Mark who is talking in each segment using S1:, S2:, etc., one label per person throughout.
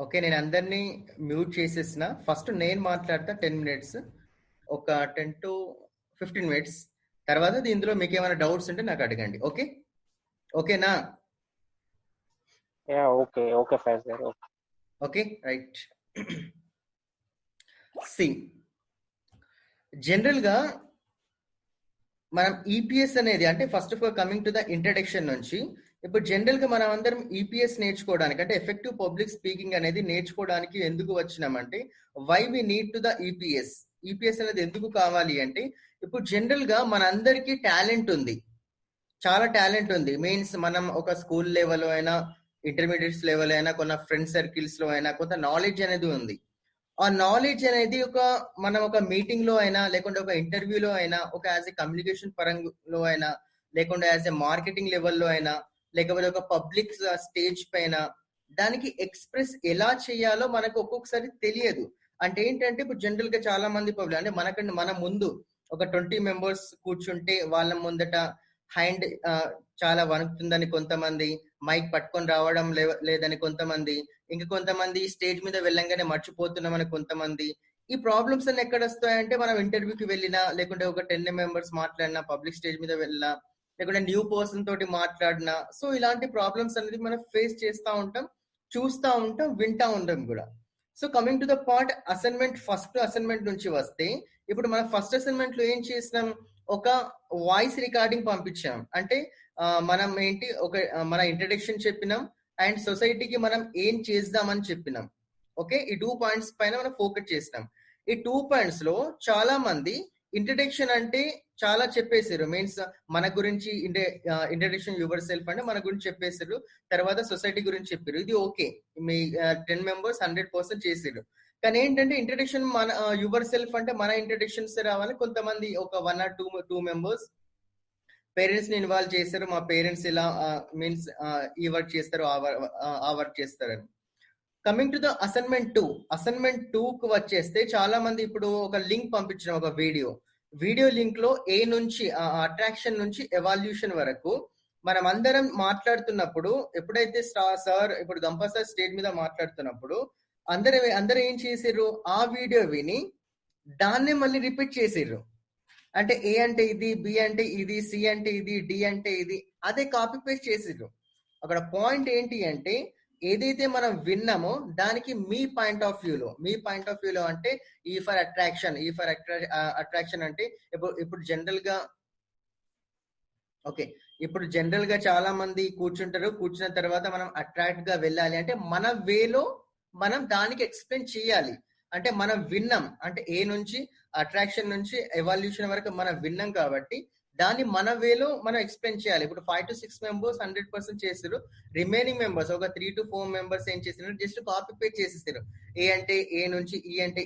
S1: Okay, నేను అందరినీ mute చేసేసిన. ఫస్ట్ నేను మాట్లాడతా 10 మినిట్స్, ఒక 10 to 15 మినిట్స్. తర్వాత ఇందులో మీకు ఏమైనా డౌట్స్ ఉంటే నాకు అడగండి. ఓకే, ఓకేనా?
S2: Yeah, okay, Faiz sir. Okay.
S1: Okay, right. See, జనరల్గా మనం ఈపీఎస్ అనేది, అంటే first of all coming to the introduction నుంచి, ఇప్పుడు జనరల్ గా మనం అందరం ఈపీఎస్ నేర్చుకోవడానికి, అంటే ఎఫెక్టివ్ పబ్లిక్ స్పీకింగ్ అనేది నేర్చుకోవడానికి ఎందుకు వచ్చినామంటే, why we need to the EPS. EPS అనేది ఎందుకు కావాలి అంటే, ఇప్పుడు జనరల్ గా మన అందరికీ టాలెంట్ ఉంది, చాలా టాలెంట్ ఉంది. మీన్స్ మనం ఒక స్కూల్ లెవెల్ అయినా, ఇంటర్మీడియట్స్ లెవెల్ అయినా, కొన్న ఫ్రెండ్ సర్కిల్స్ లో అయినా కొంత నాలెడ్జ్ అనేది ఉంది. ఆ నాలెడ్జ్ అనేది మనం ఒక మీటింగ్ లో అయినా, లేకుంటే ఒక ఇంటర్వ్యూలో అయినా, ఒక యాజ్ ఎ కమ్యూనికేషన్ పరంలో అయినా, లేకుంటే యాజ్ ఎ మార్కెటింగ్ లెవెల్లో అయినా, లేకపోతే ఒక పబ్లిక్ స్టేజ్ పైన దానికి ఎక్స్ప్రెస్ ఎలా చేయాలో మనకు ఒక్కొక్కసారి తెలియదు. అంటే ఏంటంటే, ఇప్పుడు జనరల్ గా చాలా మంది పబ్లిక్, అంటే మనకంటే మన ముందు ఒక 20 మెంబర్స్ కూర్చుంటే వాళ్ళ ముందట హ్యాండ్ చాలా వణుకుతుందని కొంతమంది, మైక్ పట్టుకొని రావడం లేదని కొంతమంది, ఇంకా కొంతమంది స్టేజ్ మీద వెళ్ళంగానే మర్చిపోతున్నామని కొంతమంది. ఈ ప్రాబ్లమ్స్ అన్ని ఎక్కడ వస్తాయంటే, మనం ఇంటర్వ్యూకి వెళ్ళినా, లేకుంటే ఒక 10 మెంబర్స్ మాట్లాడినా, పబ్లిక్ స్టేజ్ మీద వెళ్ళినా, లేకుంటే న్యూ పర్సన్ తోటి మాట్లాడినా, సో ఇలాంటి ప్రాబ్లమ్స్ అనేది మనం ఫేస్ చేస్తూ ఉంటాం, చూస్తూ ఉంటాం, వింటా ఉంటాం కూడా. So coming to the part assignment, first assignment నుంచి వస్తే, ఇప్పుడు మనం ఫస్ట్ అసైన్మెంట్ లో ఏం చేసినాం, ఒక వాయిస్ రికార్డింగ్ పంపించాం. అంటే మనం ఏంటి, మన ఇంట్రడక్షన్ చెప్పినాం, అండ్ సొసైటీకి మనం ఏం చేద్దామని చెప్పినాం. ఓకే, ఈ 2 పాయింట్స్ పైన మనం ఫోకస్ చేసినాం. ఈ 2 పాయింట్స్ లో చాలా మంది ఇంట్రడక్షన్ అంటే చాలా చెప్పేసారు. మీన్స్ మన గురించి, ఇంట్రడక్షన్ యువర్ సెల్ఫ్ అంటే మన గురించి చెప్పేసారు, తర్వాత సొసైటీ గురించి చెప్పారు. ఇది ఓకే, మీ 10 మెంబర్స్ 100% చేసారు. కానీ ఏంటంటే, ఇంట్రడక్షన్ మన యువర్ సెల్ఫ్ అంటే మన ఇంట్రడక్షన్స్ రావాలి. కొంతమంది ఒక 1 or 2 మెంబర్స్ పేరెంట్స్ ని ఇన్వాల్వ్ చేస్తారు, మా పేరెంట్స్ ఇలా మీన్స్ ఈ వర్క్ చేస్తారు, ఆ వర్క్ చేస్తారని. Coming to the assignment two కు వచ్చేస్తే, చాలా మంది ఇప్పుడు ఒక లింక్ పంపించిన, ఒక వీడియో లింక్ లో ఏ నుంచి అట్రాక్షన్ నుంచి ఎవాల్యూషన్ వరకు మనం అందరం మాట్లాడుతున్నప్పుడు, ఎప్పుడైతే సార్ ఇప్పుడు గంపా సార్ స్టేజ్ మీద మాట్లాడుతున్నప్పుడు అందరూ ఏం చేసారు, ఆ వీడియో విని దాన్నే మళ్ళీ రిపీట్ చేసారు. అంటే ఏ అంటే ఇది, బి అంటే ఇది, సి అంటే ఇది, డి అంటే ఇది, అదే కాపీ పేస్ట్ చేసిర్రు. అక్కడ పాయింట్ ఏంటి అంటే, ఏదైతే మనం విన్నామో దానికి మీ పాయింట్ ఆఫ్ వ్యూలో అంటే ఈ ఫర్ అట్రాక్షన్ అంటే, ఇప్పుడు జనరల్ గా ఓకే, ఇప్పుడు జనరల్ గా చాలా మంది కూర్చున్న తర్వాత మనం అట్రాక్ట్ గా వెళ్ళాలి అంటే మన వేలో మనం దానికి ఎక్స్ప్లెయిన్ చేయాలి. అంటే మనం విన్నాం, అంటే ఏ నుంచి అట్రాక్షన్ నుంచి ఎవాల్యూషన్ వరకు మనం విన్నాం కాబట్టి దాన్ని మన వేలో మనం ఎక్స్ప్లెయిన్ చేయాలి. ఇప్పుడు 5 to 6 మెంబర్స్ 100% చేసారు, రిమైనింగ్ మెంబర్స్ ఒక 3 to 4 మెంబర్స్ ఏం చేశారు, జస్ట్ కాపీ పేస్ట్ చేసేసారు. ఏ అంటే ఏ నుంచి, ఈ అంటే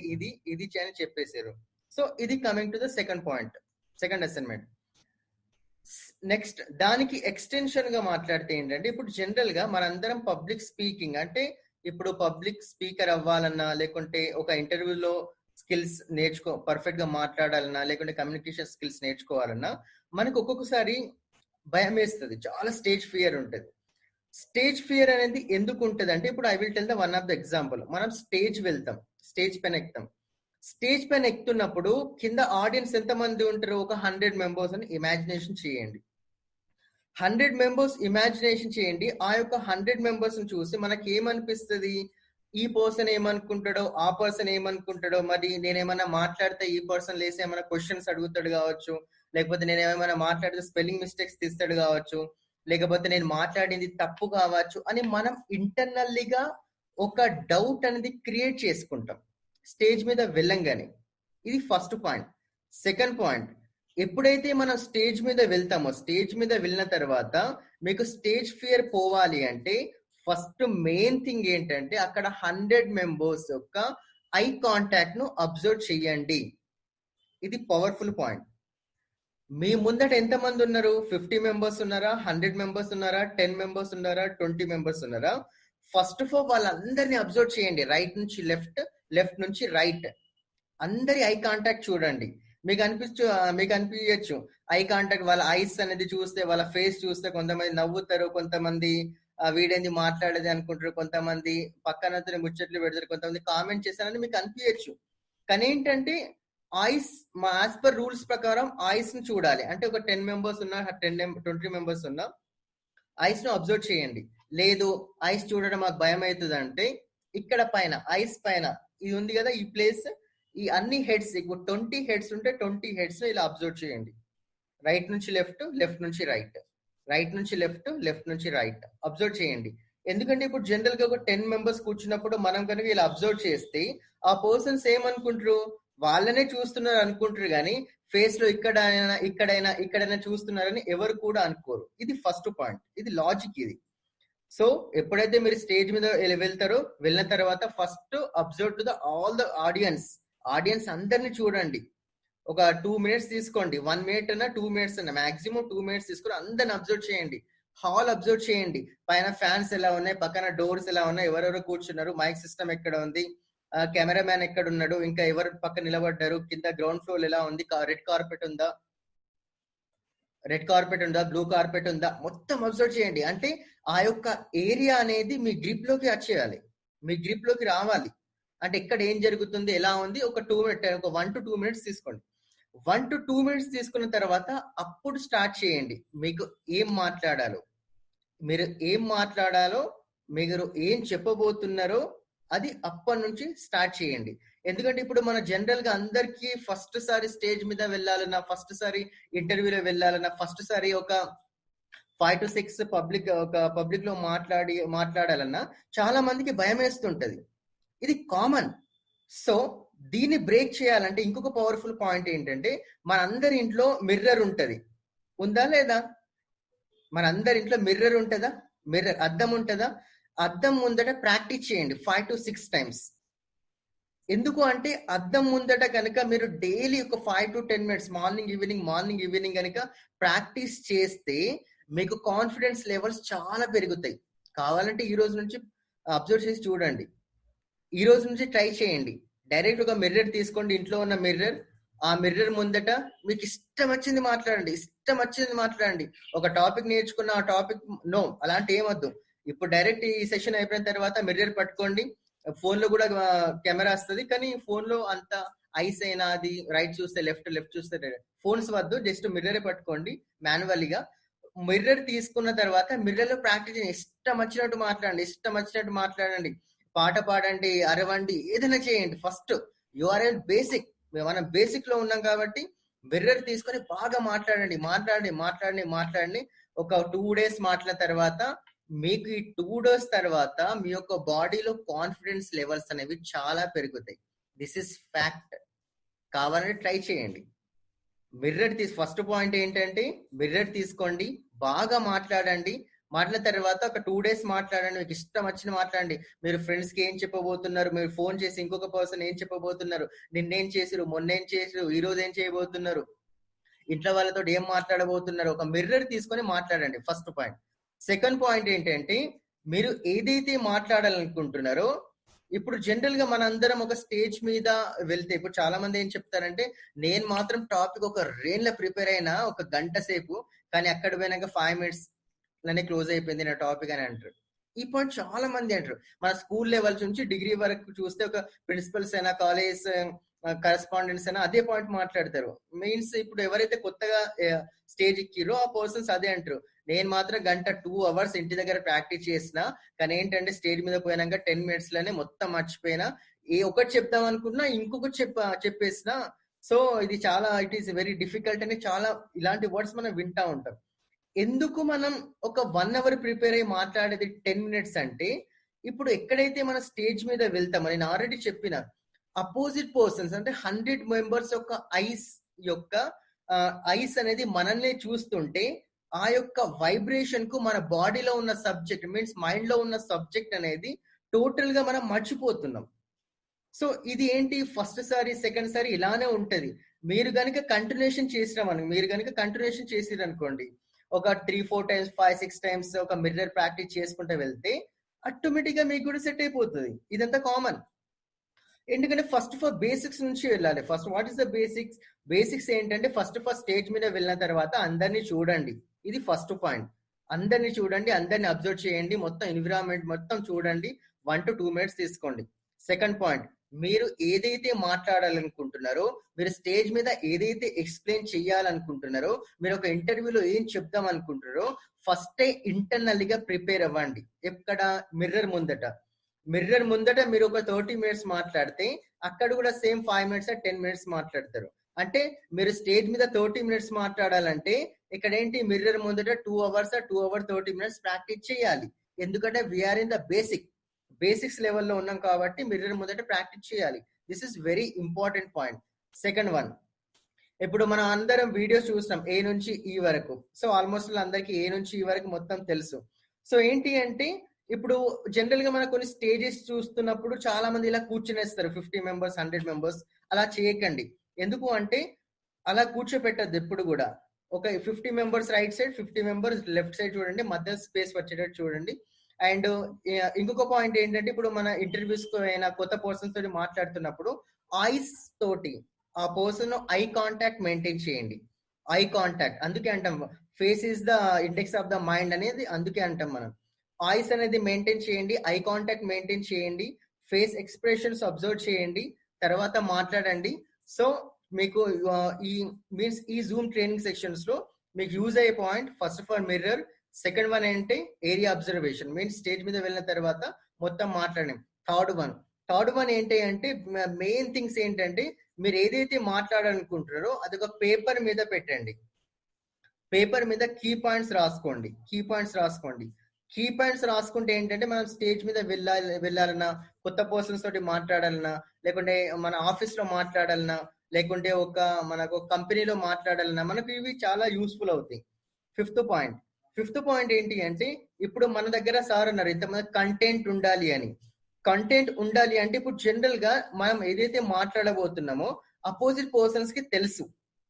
S1: ఇది అని చెప్పేశారు. సో ఇది coming to the second assignment. Next దానికి ఎక్స్టెన్షన్ గా మాట్లాడితే ఏంటంటే, ఇప్పుడు జనరల్ గా మనందరం పబ్లిక్ స్పీకింగ్ అంటే, ఇప్పుడు పబ్లిక్ స్పీకర్ అవ్వాలన్నా, లేకుంటే ఒక ఇంటర్వ్యూలో స్కిల్స్ పర్ఫెక్ట్ గా మాట్లాడాలన్నా, లేకుంటే కమ్యూనికేషన్ స్కిల్స్ నేర్చుకోవాలన్నా, మనకు ఒక్కొక్కసారి భయం వేస్తుంది, చాలా స్టేజ్ ఫియర్ ఉంటుంది. స్టేజ్ ఫియర్ అనేది ఎందుకు ఉంటుంది అంటే, ఇప్పుడు I will tell the one of the example. మనం స్టేజ్ పైన ఎక్కుతాం. స్టేజ్ పైన ఎక్కుతున్నప్పుడు కింద ఆడియన్స్ ఎంతమంది ఉంటారు, ఒక 100 మెంబర్స్ అని ఇమాజినేషన్ చేయండి. 100 మెంబర్స్ ఇమాజినేషన్ చేయండి. ఆ యొక్క 100 మెంబర్స్ చూసి మనకి ఏమనిపిస్తుంది, ఈ పర్సన్ ఏమనుకుంటాడో, ఆ పర్సన్ ఏమనుకుంటాడో, మరి నేనేమన్నా మాట్లాడితే ఈ పర్సన్ లేసి ఏమైనా క్వశ్చన్స్ అడుగుతాడు కావచ్చు, లేకపోతే నేను ఏమైనా మాట్లాడితే స్పెల్లింగ్ మిస్టేక్స్ తీస్తాడు కావచ్చు, లేకపోతే నేను మాట్లాడింది తప్పు కావచ్చు అని మనం ఇంటర్నల్లీగా ఒక డౌట్ అనేది క్రియేట్ చేసుకుంటాం స్టేజ్ మీద వెళ్ళంగానే. ఇది ఫస్ట్ పాయింట్. సెకండ్ పాయింట్, ఎప్పుడైతే మనం స్టేజ్ మీద వెళ్తామో, స్టేజ్ మీద వెళ్ళిన తర్వాత మీకు స్టేజ్ ఫియర్ పోవాలి అంటే, ఫస్ట్ మెయిన్ థింగ్ ఏంటంటే, అక్కడ 100 మెంబర్స్ యొక్క ఐ కాంటాక్ట్ ను అబ్జర్వ్ చేయండి. ఇది పవర్ఫుల్ పాయింట్. మీ ముందట ఎంతమంది ఉన్నారు, 50 మెంబర్స్ ఉన్నారా, 100 మెంబర్స్ ఉన్నారా, 10 మెంబర్స్ ఉన్నారా, 20 మెంబర్స్ ఉన్నారా? ఫస్ట్ ఆఫ్ ఆల్ వాళ్ళందరినీ అబ్జర్వ్ చేయండి, రైట్ నుంచి లెఫ్ట్ నుంచి రైట్. అందరి ఐ కాంటాక్ట్ చూడండి. మీకు అనిపించచ్చు ఐ కాంటాక్ట్, వాళ్ళ ఐస్ అనేది చూస్తే, వాళ్ళ ఫేస్ చూస్తే కొంతమంది నవ్వుతారు, కొంతమంది వీడేంది మాట్లాడేది అనుకుంటారు, కొంతమంది పక్కన ముచ్చట్లు పెడతారు, కొంతమంది కామెంట్ చేశారని మీకు అనిపించచ్చు. కానీ ఏంటంటే ఐస్ యాజ్ పర్ రూల్స్ ప్రకారం ఐస్ ని చూడాలి. అంటే ఒక 10 మెంబర్స్ ఉన్నా 20 మెంబర్స్ ఉన్నా ఐస్ ను అబ్జర్వ్ చేయండి. లేదు ఐస్ చూడడం మాకు భయం అవుతుంది అంటే ఇక్కడ పైన ఐస్ పైన ఇది ఉంది కదా ఈ ప్లేస్, ఈ అన్ని హెడ్స్ ఇప్పుడు 20 హెడ్స్ ఉంటే 20 హెడ్స్ ఇలా అబ్జర్వ్ చేయండి. రైట్ నుంచి లెఫ్ట్, లెఫ్ట్ నుంచి రైట్, రైట్ నుంచి లెఫ్ట్, లెఫ్ట్ నుంచి రైట్ అబ్జర్వ్ చేయండి. ఎందుకంటే ఇప్పుడు జనరల్ గా ఒక 10 మెంబర్స్ కూర్చున్నప్పుడు మనం కనుక ఇలా అబ్జర్వ్ చేస్తే ఆ పర్సన్స్ ఏమనుకుంటారు, వాళ్ళనే చూస్తున్నారు అనుకుంటారు, కానీ ఫేస్ లో ఇక్కడైనా చూస్తున్నారని ఎవరు కూడా అనుకోరు. ఇది ఫస్ట్ పాయింట్, ఇది లాజిక్ ఇది. సో ఎప్పుడైతే మీరు స్టేజ్ మీద వెళ్తారో, వెళ్ళిన తర్వాత first observe to the all the audience అందరిని చూడండి. ఒక 2 minutes తీసుకోండి, 1 minute అన్నా 2 minutes అన్నా, మాక్సిమం 2 minutes తీసుకొని అందరిని అబ్జర్వ్ చేయండి. హాల్ అబ్జర్వ్ చేయండి, పైన ఫ్యాన్స్ ఎలా ఉన్నాయి, పక్కన డోర్స్ ఎలా ఉన్నాయి, ఎవరెవరు కూర్చున్నారు, మైక్ సిస్టమ్ ఎక్కడ ఉంది, కెమెరామ్యాన్ ఎక్కడ ఉన్నాడు, ఇంకా ఎవరు పక్కన నిలబడ్డారు, కింద గ్రౌండ్ ఫ్లోర్ ఎలా ఉంది, రెడ్ కార్పెట్ ఉందా, బ్లూ కార్పెట్ ఉందా, మొత్తం అబ్జర్వ్ చేయండి. అంటే ఆ యొక్క ఏరియా అనేది మీ గ్రిప్ లోకి వచ్చేయాలి, మీ గ్రిప్ లోకి రావాలి. అంటే ఇక్కడ ఏం జరుగుతుంది, ఎలా ఉంది, ఒక 1 to 2 minutes తీసుకోండి. 1 to 2 minutes తీసుకున్న తర్వాత అప్పుడు స్టార్ట్ చేయండి. మీకు ఏం మాట్లాడాలో, మీరు ఏం చెప్పబోతున్నారో అది అప్పటి నుంచి స్టార్ట్ చేయండి. ఎందుకంటే ఇప్పుడు మన జనరల్ గా అందరికి ఫస్ట్ సారి స్టేజ్ మీద వెళ్ళాలన్నా, ఫస్ట్ సారి ఇంటర్వ్యూలో వెళ్ళాలన్నా, ఫస్ట్ సారి ఒక 5 to 6 పబ్లిక్ లో మాట్లాడాలన్నా చాలా మందికి భయం వేస్తుంటది. ఇది కామన్. సో దీన్ని బ్రేక్ చేయాలంటే ఇంకొక పవర్ఫుల్ పాయింట్ ఏంటంటే, మనందరి ఇంట్లో మిర్రర్ ఉంటది, ఉందా లేదా? మనందరి ఇంట్లో మిర్రర్ ఉంటుందా, అద్దం ఉంటుందా? అద్దం ముందట ప్రాక్టీస్ చేయండి 5 to 6 times. ఎందుకు అంటే అద్దం ముందట కనుక మీరు డైలీ ఒక 5 to 10 minutes మార్నింగ్ ఈవినింగ్ కనుక ప్రాక్టీస్ చేస్తే మీకు కాన్ఫిడెన్స్ లెవెల్స్ చాలా పెరుగుతాయి. కావాలంటే ఈ రోజు నుంచి అబ్జర్వ్ చేసి చూడండి, ఈ రోజు నుంచి ట్రై చేయండి. డైరెక్ట్ ఒక మిర్రర్ తీసుకోండి, ఇంట్లో ఉన్న మిర్రర్, ఆ మిర్రర్ ముందట మీకు ఇష్టం వచ్చింది మాట్లాడండి. ఒక టాపిక్ నేర్చుకున్న ఆ టాపిక్ నో అలాంటి ఏమొద్దు. ఇప్పుడు డైరెక్ట్ ఈ సెషన్ అయిపోయిన తర్వాత మిర్రర్ పట్టుకోండి. ఫోన్ లో కూడా కెమెరా వస్తుంది, కానీ ఫోన్ లో అంత ఐస్ అయినా అది రైట్ చూస్తే లెఫ్ట్ చూస్తే ఫోన్స్ వద్దు, జస్ట్ మిర్రర్ పట్టుకోండి మాన్యువల్గా. మిర్రర్ తీసుకున్న తర్వాత మిర్రర్ లో ప్రాక్టీస్ ఇష్టం వచ్చినట్టు మాట్లాడండి, పాట పాడండి, అరవండి, ఏదైనా చేయండి. ఫస్ట్ యూఆర్ఎల్ బేసిక్, మనం బేసిక్ లో ఉన్నాం కాబట్టి మిర్రర్ తీసుకొని బాగా మాట్లాడండి. ఒక 2 days మాట్లాడిన తర్వాత మీకు ఈ 2 days తర్వాత మీ యొక్క బాడీలో కాన్ఫిడెన్స్ లెవెల్స్ అనేవి చాలా పెరుగుతాయి. This is fact. కావాలంటే ట్రై చేయండి. ఫస్ట్ పాయింట్ ఏంటంటే మిర్రర్ తీసుకోండి, బాగా మాట్లాడిన తర్వాత ఒక 2 days మాట్లాడండి, మీకు ఇష్టం వచ్చిన మాట్లాడండి. మీరు ఫ్రెండ్స్ కి ఏం చెప్పబోతున్నారు, మీరు ఫోన్ చేసి ఇంకొక పర్సన్ ఏం చెప్పబోతున్నారు, నిన్నేం చేసిరు, మొన్నేం చేసిరు, ఈ రోజు ఏం చేయబోతున్నారు, ఇంట్లో వాళ్ళతో ఏం మాట్లాడబోతున్నారు, ఒక మిర్రర్ తీసుకొని మాట్లాడండి. First point. సెకండ్ పాయింట్ ఏంటంటే, మీరు ఏదైతే మాట్లాడాలనుకుంటున్నారో, ఇప్పుడు జనరల్ గా మనందరం ఒక స్టేజ్ మీద వెళ్తే ఇప్పుడు చాలా మంది ఏం చెప్తారంటే, నేను మాత్రం టాపిక్ ఒక రేంజ్ ప్రిపేర్ అయినా ఒక గంట సేపు, కానీ అక్కడ పోయినాక 5 minutes లోనే క్లోజ్ అయిపోయింది నా టాపిక్ అని అంటారు. ఈ పాయింట్ చాలా మంది అంటారు. మన స్కూల్ లెవెల్ నుంచి డిగ్రీ వరకు చూస్తే ఒక ప్రిన్సిపల్స్ అయినా, కాలేజ్ కరెస్పాండెంట్స్ అయినా అదే పాయింట్ మాట్లాడతారు. మీన్స్ ఇప్పుడు ఎవరైతే కొత్తగా స్టేజ్ ఎక్కిరో ఆ పర్సన్స్ అదే అంటారు, నేను మాత్రం గంట 2 hours ఇంటి దగ్గర ప్రాక్టీస్ చేసిన, కానీ ఏంటంటే స్టేజ్ మీద పోయినాక 10 minutes లోనే మొత్తం మర్చిపోయినా, ఒకటి చెప్దాం అనుకున్నా ఇంకొకటి చెప్పేసిన. సో ఇది చాలా ఇట్ ఈస్ వెరీ డిఫికల్ట్ అని చాలా ఇలాంటి వర్డ్స్ మనం వింటా ఉంటాం. ఎందుకు మనం ఒక 1 hour ప్రిపేర్ అయ్యి మాట్లాడేది 10 minutes అంటే, ఇప్పుడు ఎక్కడైతే మన స్టేజ్ మీద వెళ్తామో, నేను ఆల్రెడీ చెప్పిన అపోజిట్ పర్సన్స్ అంటే 100 members యొక్క ఐస్ అనేది మనల్ని చూస్తుంటే, ఆ యొక్క వైబ్రేషన్ కు మన బాడీలో ఉన్న సబ్జెక్ట్ మీన్స్ మైండ్ లో ఉన్న సబ్జెక్ట్ అనేది టోటల్ గా మనం మర్చిపోతున్నాం. సో ఇది ఏంటి, ఫస్ట్ సారి సెకండ్ సారి ఇలానే ఉంటది. మీరు కనుక కంటిన్యూషన్ చేసిరనుకోండి, ఒక 3-4 times 5-6 times ఒక మిర్రర్ ప్రాక్టీస్ చేసుకుంటూ వెళ్తే ఆటోమేటిక్ గా మీకు కూడా సెట్ అయిపోతుంది. ఇదంతా కామన్. ఎందుకంటే ఫస్ట్ బేసిక్స్ నుంచి వెళ్ళాలి. First what is the basics ఏంటంటే, ఫస్ట్ స్టేజ్ మీద వెళ్ళిన తర్వాత అందరినీ చూడండి, ఇది ఫస్ట్ పాయింట్. అందరిని చూడండి, అందరిని అబ్జర్వ్ చేయండి, మొత్తం ఎన్విరాన్మెంట్ మొత్తం చూడండి. 1 to 2 minutes తీసుకోండి. సెకండ్ పాయింట్, మీరు ఏదైతే మాట్లాడాలనుకుంటున్నారో, మీరు స్టేజ్ మీద ఏదైతే ఎక్స్ప్లెయిన్ చేయాలనుకుంటున్నారో, మీరు ఒక ఇంటర్వ్యూలో ఏం చెప్దాం అనుకుంటున్నారో ఫస్టే ఇంటర్నల్ గా ప్రిపేర్ అవ్వండి. ఎక్కడ? మిర్రర్ ముందట మీరు ఒక 30 minutes మాట్లాడితే అక్కడ కూడా సేమ్ 5 minutes 10 minutes మాట్లాడతారు. అంటే మీరు స్టేజ్ మీద 30 minutes మాట్లాడాలంటే ఇక్కడ ఏంటి, మిర్రర్ ముందట 2 hours 2 hours 30 minutes ప్రాక్టీస్ చేయాలి. ఎందుకంటే వీఆర్ ఇన్ ద బేసిక్స్ లెవెల్లో ఉన్నాం కాబట్టి మిర్రర్ ముందట ప్రాక్టీస్ చేయాలి. This is very important point. Second one, ఇప్పుడు మనం అందరం వీడియోస్ చూస్తాం ఏ నుంచి ఈ వరకు. సో ఆల్మోస్ట్ అందరికి ఏ నుంచి ఈ వరకు మొత్తం తెలుసు. సో ఏంటి అంటే ఇప్పుడు జనరల్ గా మనం కొన్ని స్టేజెస్ చూస్తున్నప్పుడు చాలా మంది ఇలా కూర్చునేస్తారు, 50 members 100 members. అలా చేయకండి. ఎందుకు అంటే అలా కూర్చోపెట్టద్దు ఎప్పుడు కూడా. ఒక 50 members right side, 50 members left side చూడండి, మధ్య స్పేస్ వచ్చేటట్టు చూడండి. అండ్ ఇంకొక పాయింట్ ఏంటంటే ఇప్పుడు మన ఇంటర్వ్యూస్ అయినా కొత్త పర్సన్స్ తోటి మాట్లాడుతున్నప్పుడు ఐస్ తోటి ఆ పర్సన్ ఐ కాంటాక్ట్ మెయింటైన్ చేయండి. ఐ కాంటాక్ట్ అందుకే అంటాం face is the index of the mind అనేది, అందుకే అంటాం మనం. ఐస్ అనేది మెయింటైన్ చేయండి, ఐ కాంటాక్ట్ మెయింటైన్ చేయండి, ఫేస్ ఎక్స్ప్రెషన్స్ అబ్జర్వ్ చేయండి, తర్వాత మాట్లాడండి. సో మీకు ఈ జూమ్ ట్రైనింగ్ సెక్షన్స్ లో మీకు యూజ్ అయ్యే point first of all mirror. Second one ఏంటి, ఏరియా అబ్జర్వేషన్. మీన్స్ స్టేజ్ మీద వెళ్ళిన తర్వాత మొత్తం మాట్లాడడం. థర్డ్ వన్ ఏంటి అంటే మెయిన్ థింగ్స్ ఏంటంటే మీరు ఏదైతే మాట్లాడాలనుకుంటున్నారో అది ఒక పేపర్ మీద పెట్టండి. పేపర్ మీద కీ పాయింట్స్ రాసుకోండి. కీ పాయింట్స్ రాసుకుంటే ఏంటంటే మనం స్టేజ్ మీద వెళ్ళాలన్నా, కొత్త పర్సన్స్ తోటి మాట్లాడాలన్నా, లేకుంటే మన ఆఫీస్ లో మాట్లాడాలన్నా, లేకుంటే మనకు కంపెనీలో మాట్లాడాలన్నా మనకు ఇవి చాలా యూస్ఫుల్ అవుతాయి. ఫిఫ్త్ పాయింట్ ఏంటి అంటే ఇప్పుడు మన దగ్గర సార్ అన్నారు ఇంతమంది కంటెంట్ ఉండాలి అంటే ఇప్పుడు జనరల్ గా మనం ఏదైతే మాట్లాడబోతున్నామో అపోజిట్ పర్సన్స్ కి తెలుసు.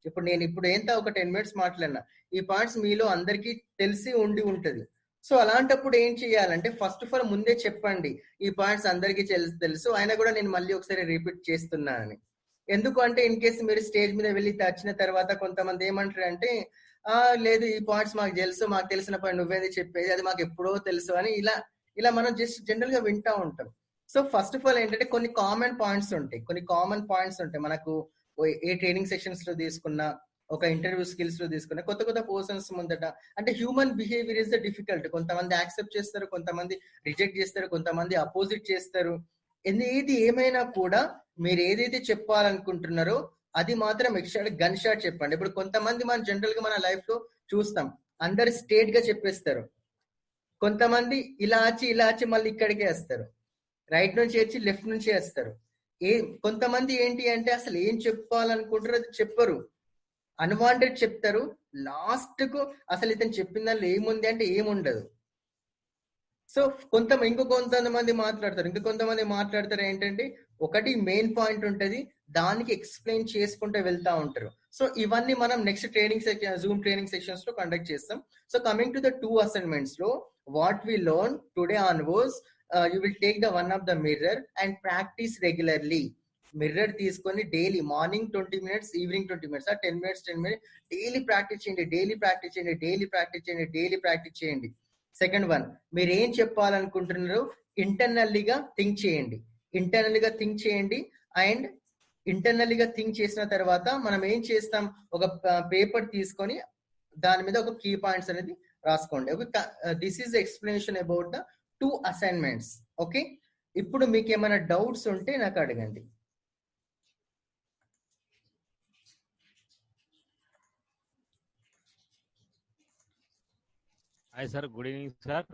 S1: ఇప్పుడు ఏంటో ఒక 10 minutes మాట్లాడినా ఈ పాయింట్స్ మీలో అందరికీ తెలిసి ఉంటది. సో అలాంటప్పుడు ఏం చేయాలంటే ఫస్ట్ ఆఫ్ ఆల్ ముందే చెప్పండి ఈ పాయింట్స్ అందరికీ తెలుసు, అయినా కూడా నేను మళ్ళీ ఒకసారి రిపీట్ చేస్తున్నానని. ఎందుకు అంటే ఇన్ కేసు మీరు స్టేజ్ మీద వెళ్ళి వచ్చిన తర్వాత కొంతమంది ఏమంటారు అంటే లేదు ఈ పాయింట్స్ మాకు తెలుసు, మాకు తెలిసిన పాయింట్ నువ్వేది చెప్పేది, అది మాకు ఎప్పుడో తెలుసు అని ఇలా మనం జస్ట్ జనరల్ గా వింటా ఉంటాం. సో ఫస్ట్ ఆఫ్ ఆల్ ఏంటంటే కొన్ని కామన్ పాయింట్స్ ఉంటాయి మనకు ఏ ట్రైనింగ్ సెక్షన్స్ లో తీసుకున్నా, ఒక ఇంటర్వ్యూ స్కిల్స్ లో తీసుకున్నా, కొత్త పర్సన్స్ ముందట అంటే human behaviour is the difficult. కొంతమంది యాక్సెప్ట్ చేస్తారు, కొంతమంది రిజెక్ట్ చేస్తారు, కొంతమంది అపోజిట్ చేస్తారు. ఏది ఏమైనా కూడా మీరు ఏదైతే చెప్పాలనుకుంటున్నారో అది మాత్రం గన్ షాట్ చెప్పండి. ఇప్పుడు కొంతమంది మనం జనరల్ గా మన లైఫ్ లో చూస్తాం, అందరు స్ట్రేట్ గా చెప్పేస్తారు, కొంతమంది ఇలా వచ్చి మళ్ళీ ఇక్కడికే వేస్తారు, రైట్ నుంచి వచ్చి లెఫ్ట్ నుంచి వేస్తారు. కొంతమంది ఏంటి అంటే అసలు ఏం చెప్పాలనుకుంటారో అది చెప్పరు, అన్వాంటెడ్ చెప్తారు. లాస్ట్ కు అసలు ఇతను చెప్పిన దానిలో ఏముంది అంటే ఏముండదు. సో ఇంకొంతమంది మాట్లాడతారు ఏంటంటే ఒకటి మెయిన్ పాయింట్ ఉంటది, దానికి ఎక్స్ప్లెయిన్ చేసుకుంటూ వెళ్తా ఉంటారు. సో ఇవన్నీ మనం నెక్స్ట్ జూమ్ ట్రైనింగ్ సెక్షన్స్ లో కండక్ట్ చేస్తాం. So coming to the 2 assignments లో what we learn today onwards, you will take the one of the mirror and practice regularly. Mirror తీసుకొని daily morning 20 minutes, evening 20 minutes, 10 minutes daily practice చేయండి. Second one, మీరు ఏం చెప్పాలనుకుంటున్నారో ఇంటర్నల్లీగా think చేయండి. And ఇంటర్నల్లీగా think చేసిన తర్వాత మనం ఏం చేస్తాం, ఒక పేపర్ తీసుకొని దాని మీద ఒక కీ పాయింట్స్ అనేది రాసుకోండి. This is explanation about the 2 assignments. Okay, ఇప్పుడు మీకు ఏమైనా డౌట్స్ ఉంటే నాకు అడగండి.
S3: Hi sir, good evening sir.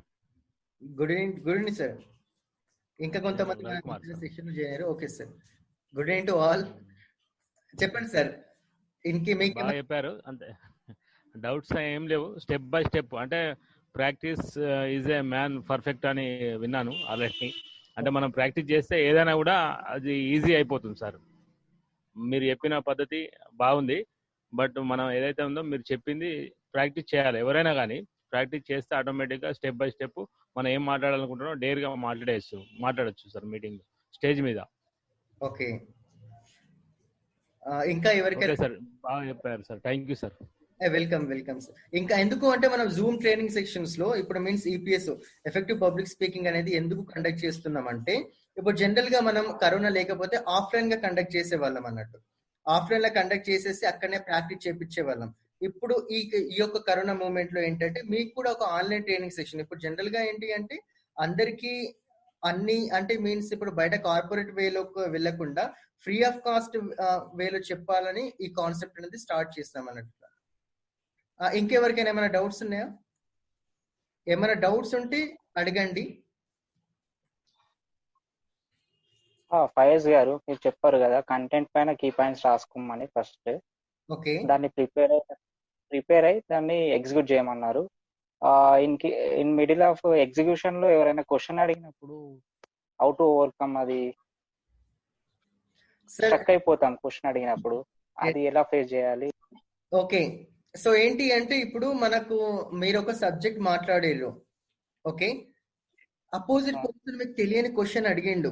S1: Good evening sir. ఇంకా కొంతమంది సెక్షన్ చేయారు. Okay sir, good evening to all. చెప్పండి సార్.
S3: బాగా చెప్పారు, అంతే డౌట్స్ ఏం లేవు. స్టెప్ బై స్టెప్ అంటే practice is a man perfect అని విన్నాను ఆల్రెడీ. అంటే మనం ప్రాక్టీస్ చేస్తే ఏదైనా కూడా అది ఈజీ అయిపోతుంది సార్. మీరు చెప్పిన పద్ధతి బాగుంది, బట్ మనం ఏదైతే ఉందో మీరు చెప్పింది ప్రాక్టీస్ చేయాలి. ఎవరైనా కానీ ప్రాక్టీస్ చేస్తే ఆటోమేటిక్గా స్టెప్ బై స్టెప్ మనం ఏం మాట్లాడాలనుకుంటున్నామో డైరెక్ట్గా మాట్లాడచ్చు సార్ మీటింగ్ స్టేజ్ మీద.
S1: ఓకే, ఇంకా ఎవరికైనా
S3: సార్ బాగా చెప్పారు sir, thank you sir.
S1: Welcome welcome sir. ఇంకా ఎందుకు అంటే మనం జూమ్ ట్రైనింగ్ సెక్షన్స్ లో ఇప్పుడు means EPS effective public speaking అనేది ఎందుకు కండక్ట్ చేస్తున్నాం అంటే, ఇప్పుడు జనరల్ గా మనం కరోనా లేకపోతే ఆఫ్లైన్ గా కండక్ట్ చేసే వాళ్ళం అన్నట్టు. ఆఫ్లైన్ లో కండక్ట్ చేసేసి అక్కడనే ప్రాక్టీస్ చేపించే వాళ్ళం. ఇప్పుడు ఈ యొక్క కరోనా మూమెంట్ లో ఏంటంటే మీకు కూడా ఒక ఆన్లైన్ ట్రైనింగ్ సెక్షన్. ఇప్పుడు జనరల్ గా ఏంటి అంటే అందరికీ అన్ని అంటే మీన్స్ ఇప్పుడు బయట కార్పొరేట్ వేలోకి వెళ్లకుండా ఫ్రీ ఆఫ్ కాస్ట్ వేలో చెప్పాలని ఈ కాన్సెప్ట్ అనేది స్టార్ట్ చేస్తాం అన్నట్టు. ఇంకెవరికైనా ఏమైనా డౌట్స్ ఉన్నాయా? ఏమైనా డౌట్స్ ఉంటే అడగండి.
S2: ఫయజ్ గారు మీరు చెప్పారు కదా కంటెంట్ పైన కీ పాయింట్స్ రాసుకోమని ఫస్ట్.
S1: ఓకే,
S2: దాన్ని ప్రిపేర్ అయి దాన్ని ఎగ్జిక్యూట్ చేయమన్నారు. ఇన్ మిడిల్ ఆఫ్ ఎగ్జిక్యూషన్ లో ఎవరైనా క్వశ్చన్ అడిగినప్పుడు హౌ టు ఓవర్కమ్, అది స్ట్రక్ అయిపోతాం క్వశ్చన్ అడిగినప్పుడు, అది ఎలా ఫేస్ చేయాలి?
S1: ఓకే, సో ఏంటి అంటే ఇప్పుడు మనకు మీరు ఒక సబ్జెక్ట్ మాట్లాడారు, ఓకే, అపోజిట్ పర్సన్ మీకు తెలియని క్వశ్చన్ అడిగిండు.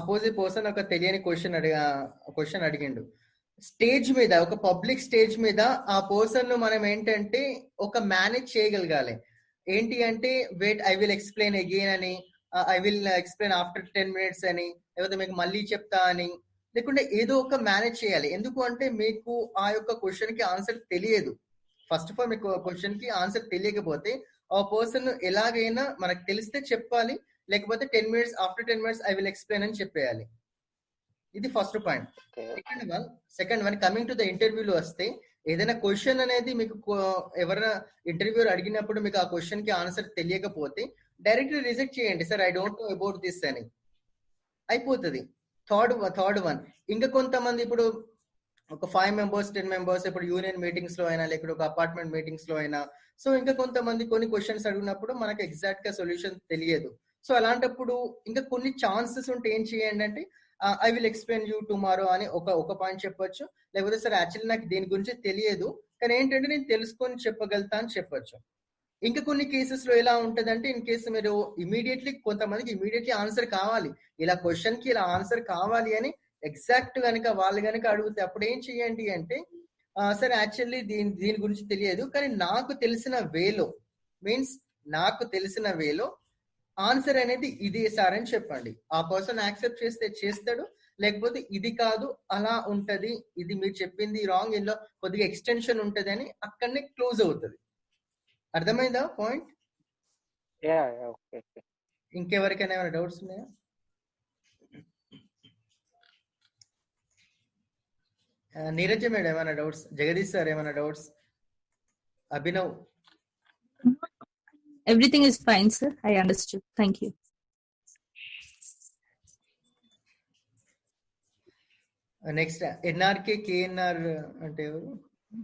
S1: అపోజిట్ పర్సన్ ఒక తెలియని క్వశ్చన్ అడిగిండు స్టేజ్ మీద, ఒక పబ్లిక్ స్టేజ్ మీద. ఆ పర్సన్ మనం ఏంటంటే ఒక మేనేజ్ చేయగలగాలి. ఏంటి అంటే wait I will explain again అని, I will explain after 10 minutes అని, లేకపోతే మీకు మళ్ళీ చెప్తా అని, లేకుంటే ఏదో ఒక మేనేజ్ చేయాలి. ఎందుకు అంటే మీకు ఆ యొక్క క్వశ్చన్ కి ఆన్సర్ తెలియదు. ఫస్ట్ ఆఫ్ ఆల్ మీకు క్వశ్చన్ కి ఆన్సర్ తెలియకపోతే ఆ పర్సన్ ఎలాగైనా మనకు తెలిస్తే చెప్పాలి, లేకపోతే 10 minutes after 10 minutes I will explain అని చెప్పేయాలి. ఇది first point. Second one coming to the ఇంటర్వ్యూలో వస్తే, ఏదైనా క్వశ్చన్ అనేది మీకు ఎవరైనా ఇంటర్వ్యూర్ అడిగినప్పుడు మీకు ఆ క్వశ్చన్ కి ఆన్సర్ తెలియకపోతే డైరెక్ట్ రిజెక్ట్ చేయండి, sir I don't know about this అని, అయిపోతుంది. థర్డ్ వన్, ఇంకా కొంతమంది ఇప్పుడు ఒక 5 members 10 members ఇప్పుడు యూనియన్ మీటింగ్స్ లో అయినా లేకపోతే ఒక అపార్ట్మెంట్ మీటింగ్స్ లో అయినా, సో ఇంకా కొంతమంది కొన్ని క్వశ్చన్స్ అడిగినప్పుడు మనకు ఎగ్జాక్ట్ గా సొల్యూషన్ తెలియదు. సో అలాంటప్పుడు ఇంకా కొన్ని ఛాన్సెస్ ఉంటే ఏం చేయండి అంటే I will explain you tomorrow అని ఒక పాయింట్ చెప్పొచ్చు, లేకపోతే సార్ యాక్చువల్లీ నాకు దీని గురించి తెలియదు కానీ ఏంటంటే నేను తెలుసుకొని చెప్పగలుగుతా అని చెప్పొచ్చు. ఇంకా కొన్ని కేసెస్ లో ఎలా ఉంటది అంటే, ఇన్ కేసు మీరు కొంతమందికి ఇమీడియట్లీ ఆన్సర్ కావాలి, ఇలా క్వశ్చన్ కి ఇలా ఆన్సర్ కావాలి అని ఎగ్జాక్ట్ కనుక వాళ్ళు కనుక అడిగితే అప్పుడు ఏం చేయండి అంటే, సార్ యాక్చువల్లీ దీని గురించి తెలియదు కానీ నాకు తెలిసిన వేలో ఆన్సర్ అనేది ఇదే సార్ అని చెప్పండి. ఆ పర్సన్ యాక్సెప్ట్ చేస్తే చేస్తాడు, లేకపోతే ఇది కాదు అలా ఉంటది, ఇది మీరు చెప్పింది రాంగ్, ఇందులో కొద్దిగా ఎక్స్టెన్షన్ ఉంటది అని అక్కడనే క్లోజ్ అవుతుంది. అర్థమైందా పాయింట్? ఇంకెవరికైనా ఏమైనా డౌట్స్ ఉన్నాయా? నీరజ మేడం ఏమైనా డౌట్స్? జగదీష్ సార్ ఏమైనా doubts? Abhinav?
S4: Everything is fine, sir. I understood. Thank you.
S1: Next NRK KNR అంటే ఎవరు?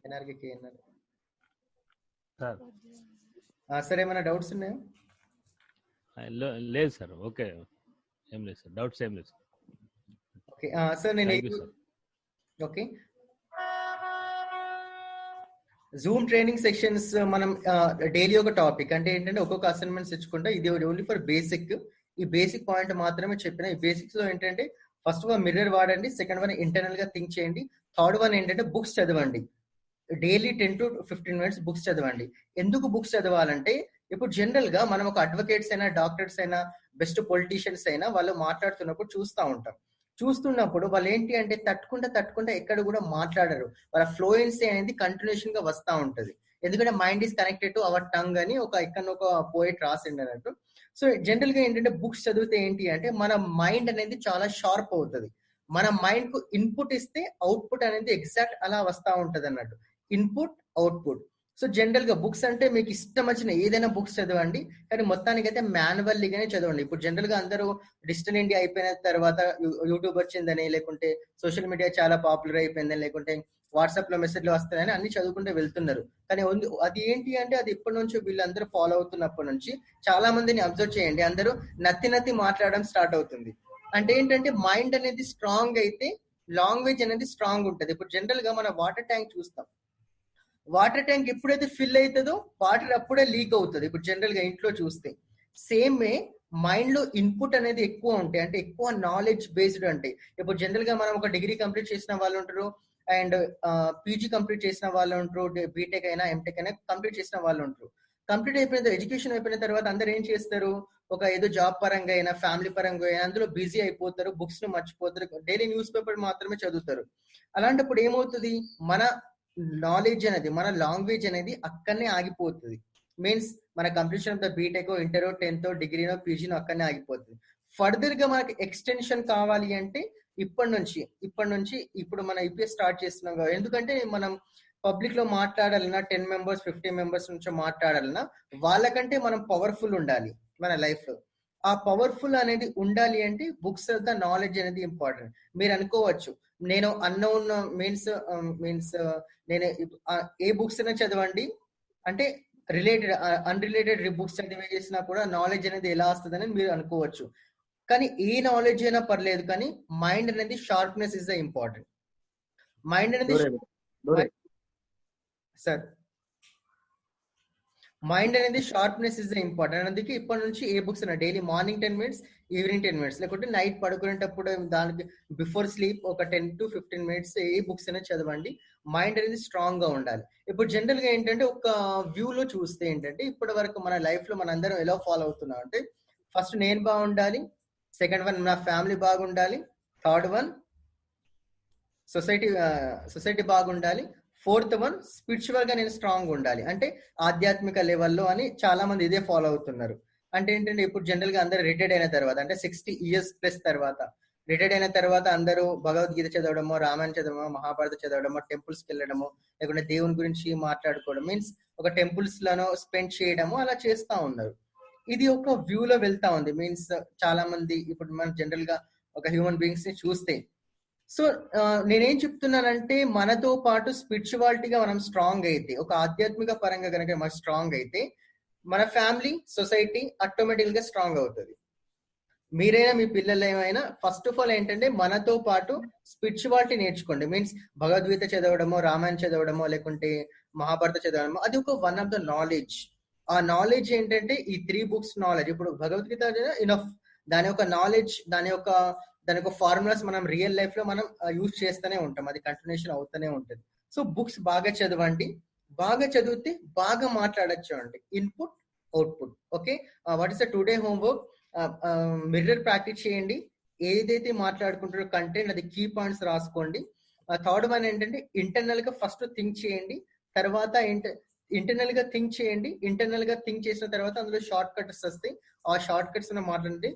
S1: ఎన్ఆర్కే కేఎన్ఆర్ సార్ ఏమైనా డౌట్స్ ఉన్నాయా?
S3: లేదు సార్, ఓకే, ఏం లేదు సార్, డౌట్స్ ఏం లేదు సార్.
S1: ఓకే సార్, నేను ఓకే జూమ్ ట్రైనింగ్ సెక్షన్స్ మనం డైలీ ఒక టాపిక్ అంటే ఏంటంటే ఒక్కొక్క అసైన్మెంట్స్ ఇచ్చుకుంటా. ఇది ఓన్లీ ఫర్ బేసిక్, ఈ బేసిక్ పాయింట్ మాత్రమే చెప్పిన. ఈ బేసిక్స్ లో ఏంటంటే ఫస్ట్ వన్ మిర్రర్ వాడండి, సెకండ్ వన్ ఇంటర్నల్ గా థింక్ చేయండి, థర్డ్ వన్ ఏంటంటే బుక్స్ చదవండి. డైలీ 10 to 15 minutes బుక్స్ చదవండి. ఎందుకు బుక్స్ చదవాలంటే ఇప్పుడు జనరల్ గా మనం ఒక అడ్వకేట్స్ అయినా డాక్టర్స్ అయినా బెస్ట్ పొలిటీషియన్స్ అయినా వాళ్ళు మాట్లాడుతున్నప్పుడు చూస్తున్నప్పుడు వాళ్ళు ఏంటి అంటే తట్టుకుంటా ఎక్కడ కూడా మాట్లాడరు. వాళ్ళ ఫ్లోయెన్సీ అనేది కంటిన్యూషన్ గా వస్తూ ఉంటది. ఎందుకంటే mind is connected to our tongue అని ఒక పోయిట్ రాసిండు అన్నట్టు. సో జనరల్ గా ఏంటంటే బుక్స్ చదివితే ఏంటి అంటే మన మైండ్ అనేది చాలా షార్ప్ అవుతుంది. మన మైండ్ కు ఇన్పుట్ ఇస్తే అవుట్పుట్ అనేది ఎగ్జాక్ట్ అలా వస్తూ ఉంటది అన్నట్టు, ఇన్పుట్ అవుట్పుట్. సో జనరల్ గా బుక్స్ అంటే మీకు ఇష్టం వచ్చిన ఏదైనా బుక్స్ చదవండి, కానీ మొత్తానికి అయితే మాన్యువల్లీగానే చదవండి. ఇప్పుడు జనరల్ గా అందరూ డిజిటల్ ఇండియా అయిపోయిన తర్వాత యూట్యూబ్ వచ్చిందని, లేకుంటే సోషల్ మీడియా చాలా పాపులర్ అయిపోయిందని, లేకుంటే వాట్సాప్ లో మెసేజ్లు వస్తాయని అన్ని చదువుకుంటూ వెళ్తున్నారు. కానీ అది ఏంటి అంటే అది ఇప్పటి నుంచి వీళ్ళందరూ ఫాలో అవుతున్నప్పటి నుంచి చాలా మందిని అబ్జర్వ్ చేయండి, అందరూ నత్తి మాట్లాడడం స్టార్ట్ అవుతుంది. అంటే ఏంటంటే మైండ్ అనేది స్ట్రాంగ్ అయితే లాంగ్వేజ్ అనేది స్ట్రాంగ్ ఉంటుంది. ఇప్పుడు జనరల్ గా మన వాటర్ ట్యాంక్ చూస్తాం, వాటర్ ట్యాంక్ ఎప్పుడైతే ఫిల్ అవుతుందో వాటర్ అప్పుడే లీక్ అవుతుంది. ఇప్పుడు జనరల్ గా ఇంట్లో చూస్తే సేమ్ వే మైండ్ లో ఇన్పుట్ అనేది ఎక్కువ ఉంటాయి, అంటే ఎక్కువ నాలెడ్జ్ బేస్డ్. అంటే ఇప్పుడు జనరల్ గా మనం ఒక డిగ్రీ కంప్లీట్ చేసిన వాళ్ళు ఉంటారు, అండ్ పీజీ కంప్లీట్ చేసిన వాళ్ళు ఉంటారు, బీటెక్ అయినా ఎంటెక్ అయినా కంప్లీట్ చేసిన వాళ్ళు ఉంటారు. కంప్లీట్ అయిపోయిన ఎడ్యుకేషన్ అయిపోయిన తర్వాత అందరు ఏం చేస్తారు, ఒక ఏదో జాబ్ పరంగా అయినా ఫ్యామిలీ పరంగా అయినా అందులో బిజీ అయిపోతారు, బుక్స్ ను మర్చిపోతారు, డైలీ న్యూస్ పేపర్ మాత్రమే చదువుతారు. అలాంటప్పుడు ఏమవుతుంది, మన నాలెడ్జ్ అనేది, మన లాంగ్వేజ్ అనేది అక్కడనే ఆగిపోతుంది. మీన్స్ మన completion of the BTech, inter, 10th, డిగ్రీనో పీజీనో అక్కడనే ఆగిపోతుంది. ఫర్దర్ గా మనకి ఎక్స్టెన్షన్ కావాలి అంటే ఇప్పటి నుంచి ఇప్పుడు మన ఐపీఎస్ స్టార్ట్ చేస్తున్నాం కదా. ఎందుకంటే మనం పబ్లిక్ లో మాట్లాడాలన్నా 10 మెంబర్స్ 50 మెంబర్స్ నుంచి మాట్లాడాలన్నా వాళ్ళకంటే మనం పవర్ఫుల్ ఉండాలి మన లైఫ్ లో. ఆ పవర్ఫుల్ అనేది ఉండాలి అంటే బుక్స్ ద నాలెడ్జ్ అనేది ఇంపార్టెంట్. మీరు అనుకోవచ్చు నేను అన్నోన్ మీన్స్ నేను ఏ బుక్స్ అయినా చదవండి అంటే రిలేటెడ్ అన్రిలేటెడ్ బుక్స్ చదివే చేసినా కూడా నాలెడ్జ్ అనేది ఎలా వస్తుందని మీరు అనుకోవచ్చు. కానీ ఏ నాలెడ్జ్ అయినా పర్లేదు, కానీ మైండ్ అనేది sharpness is the important. Mind అనేది సార్ మైండ్ అనేది షార్ప్నెస్ ఇస్ ద ఇంపార్టెంట్. అందుకే ఇప్పటి నుంచి ఏ బుక్స్ అయినా daily morning 10 minutes, evening 10 minutes, లేకుంటే నైట్ పడుకునేటప్పుడు దానికి బిఫోర్ స్లీప్ ఒక 10 to 15 minutes ఏ బుక్స్ అయినా చదవండి. మైండ్ అనేది స్ట్రాంగ్ గా ఉండాలి. ఇప్పుడు జనరల్ గా ఏంటంటే ఒక వ్యూ లో చూస్తే ఏంటంటే ఇప్పటి వరకు మన లైఫ్ లో మన అందరం ఎలా ఫాలో అవుతున్నాం అంటే, ఫస్ట్ నేను బాగుండాలి, సెకండ్ వన్ నా ఫ్యామిలీ బాగుండాలి, థర్డ్ వన్ సొసైటీ బాగుండాలి, ఫోర్త్ వన్ స్పిరిచువల్ గా నేను స్ట్రాంగ్ ఉండాలి, అంటే ఆధ్యాత్మిక లెవెల్లో అని చాలా మంది ఇదే ఫాలో అవుతున్నారు. అంటే ఏంటంటే ఇప్పుడు జనరల్ గా అందరూ రిటైర్డ్ అయిన తర్వాత అంటే 60 years ప్లస్ తర్వాత రిటైర్డ్ అయిన తర్వాత అందరూ భగవద్గీత చదవడమో, రామాయణ చదవడమో, మహాభారత చదవడమో, టెంపుల్స్ కి వెళ్ళడమో, లేకుంటే దేవుని గురించి మాట్లాడుకోవడం, మీన్స్ ఒక టెంపుల్స్ లను స్పెండ్ చేయడము అలా చేస్తా ఉన్నారు. ఇది ఒక వ్యూ లో వెళ్తా ఉంది. మీన్స్ చాలా మంది ఇప్పుడు మనం జనరల్ గా ఒక హ్యూమన్ బీయింగ్స్ ని చూస్తే, సో నేనేం చెప్తున్నానంటే మనతో పాటు స్పిరిచువాలిటీగా మనం స్ట్రాంగ్ అయితే, ఒక ఆధ్యాత్మిక పరంగా కనుక మనం స్ట్రాంగ్ అయితే మన ఫ్యామిలీ, సొసైటీ ఆటోమేటిక్ గా స్ట్రాంగ్ అవుతుంది. మీరైనా మీ పిల్లలు ఏమైనా ఫస్ట్ ఆఫ్ ఆల్ ఏంటంటే మనతో పాటు స్పిరిచువాలిటీ నేర్చుకోండి. మీన్స్ భగవద్గీత చదవడమో, రామాయణ చదవడమో, లేకుంటే మహాభారత చదవడమో, అది ఒక వన్ ఆఫ్ ద నాలెడ్జ్. ఆ నాలెడ్జ్ ఏంటంటే ఈ 3 books నాలెడ్జ్. ఇప్పుడు భగవద్గీత ఇనఫ్, దాని యొక్క నాలెడ్జ్, దాని యొక్క ఫార్ములాస్ మనం రియల్ లైఫ్ లో మనం యూజ్ చేస్తూనే ఉంటాం, అది కంటిన్యూషన్ అవుతూనే ఉంటుంది. సో బుక్స్ బాగా చదవండి, బాగా చదివితే బాగా మాట్లాడచ్చు అండి. Input output. Okay, what is the today homework? Mirror practice చేయండి, ఏదైతే మాట్లాడుకుంటారో కంటెంట్ అది కీ పాయింట్స్ రాసుకోండి. థర్డ్ వన్ ఏంటంటే ఇంటర్నల్ గా ఫస్ట్ థింక్ చేయండి, తర్వాత ఇంటర్నల్ గా థింక్ చేయండి. ఇంటర్నల్ గా థింక్ చేసిన తర్వాత అందులో షార్ట్ కట్స్ వస్తాయి, ఆ షార్ట్ కట్స్ మాట్లాడండి.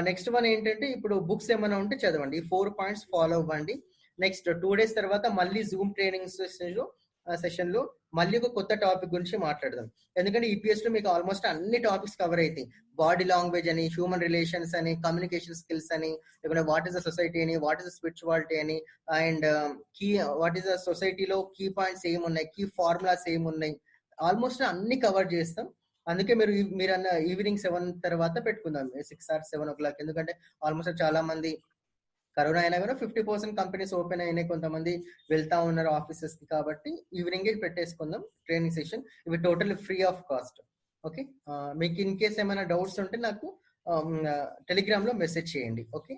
S1: నెక్స్ట్ వన్ ఏంటంటే ఇప్పుడు బుక్స్ ఏమైనా ఉంటే చదవండి. 4 points ఫాలో అవ్వండి. నెక్స్ట్ 2 days తర్వాత మళ్ళీ జూమ్ ట్రైనింగ్ సెషన్ లో మళ్ళీ ఒక కొత్త టాపిక్ గురించి మాట్లాడదాం. ఎందుకంటే ఈపీఎస్ లో మీకు ఆల్మోస్ట్ అన్ని టాపిక్స్ కవర్ అవుతాయి. బాడీ లాంగ్వేజ్ అని, హ్యూమన్ రిలేషన్స్ అని, కమ్యూనికేషన్ స్కిల్స్ అని, లేకుంటే వాట్ ఇస్ ద సొసైటీ అని, వాట్ ఇస్ ద స్పిరిచువాలిటీ అని, and key what is the సొసైటీలో కీ పాయింట్స్ ఏమున్నాయి, కీ ఫార్ములాస్ ఏమున్నాయి, ఆల్మోస్ట్ అన్ని కవర్ చేస్తాం. అందుకే మీరు అన్న ఈవినింగ్ 7 తర్వాత పెట్టుకుందాం, 6 or 7 o'clock. ఎందుకంటే ఆల్మోస్ట్ చాలా మంది కరోనా అయినా కూడా 50% కంపెనీస్ ఓపెన్ అయినాయి, కొంతమంది వెళ్తా ఉన్నారు ఆఫీసెస్ కి, కాబట్టి ఈవినింగ్ పెట్టేసుకుందాం ట్రైనింగ్ సెషన్. ఇవి total free of cost. Okay, మీకు ఇన్ కేస్ ఏమైనా డౌట్స్ ఉంటే నాకు టెలిగ్రామ్ లో మెసేజ్ చేయండి. Okay,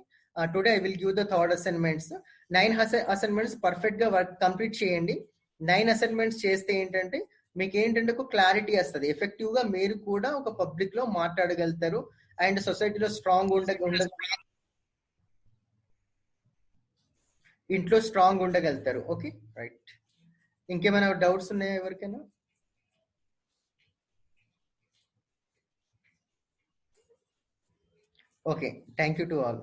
S1: today I will give the third assignments. 9 assignments perfect గా వర్క్ కంప్లీట్ చేయండి. 9 అసైన్మెంట్స్ చేస్తే ఏంటంటే మీకు ఏంటంటే ఒక క్లారిటీ వస్తుంది, ఎఫెక్టివ్ గా మీరు కూడా ఒక పబ్లిక్ లో మాట్లాడగలుగుతారు, అండ్ సొసైటీలో స్ట్రాంగ్ ఇంట్లో స్ట్రాంగ్ ఉండగలుగుతారు. Okay, right. ఇంకేమైనా డౌట్స్ ఉన్నాయా ఎవరికైనా? Okay, thank you to all.